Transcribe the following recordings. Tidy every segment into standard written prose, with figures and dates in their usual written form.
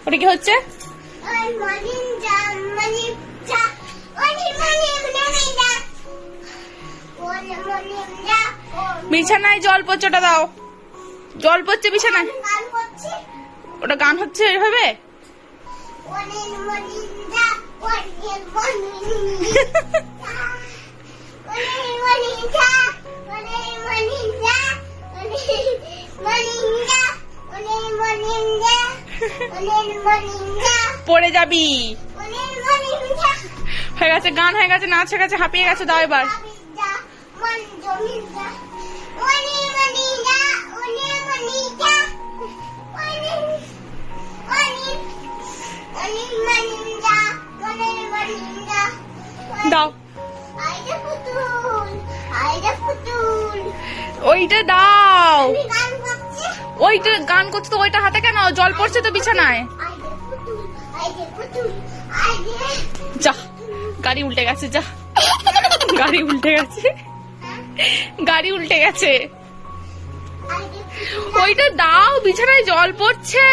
ওটা কি হচ্ছে? বিছানায় জল পড়ছে, ওটা দাও। জল পড়ছে বিছানায়, ওটা গান হচ্ছে এভাবে। পড়ে যাবি। হয়ে গেছে, গান হয়ে গেছে, নাচ হয়ে গেছে, হাঁপিয়ে গেছে। দাও এবার। দাও ওইটা দাও। ওইটা গান করছে তো, ওইটা হাতে কেন? জল পড়ছে তো বিছানায়। যা, গাড়ি উল্টে গেছে। যা, গাড়ি উল্টে গেছে, গাড়ি উল্টে গেছে। ওইটা দাও, বিছানায় জল পড়ছে।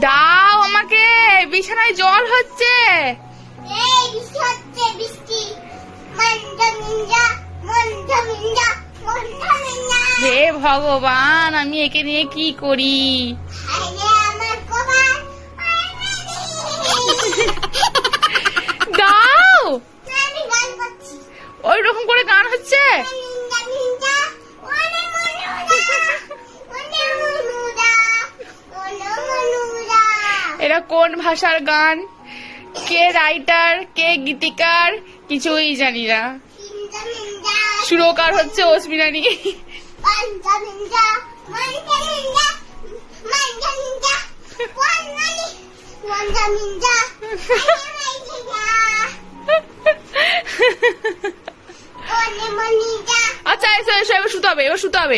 দাও আমাকে, বিছানায় জল হচ্ছে। হে ভগবান, আমি একে নিয়ে কি করি? দাও, ওই রকম করে গান হচ্ছে। এরা কোন ভাষার গান, কে রাইটার, কে গীতিকার, কিছুই জানি না। সুরকার হচ্ছে অস্মিরানী। আচ্ছা এসো এসো, এবার শুতে হবে, এবার শুতে হবে।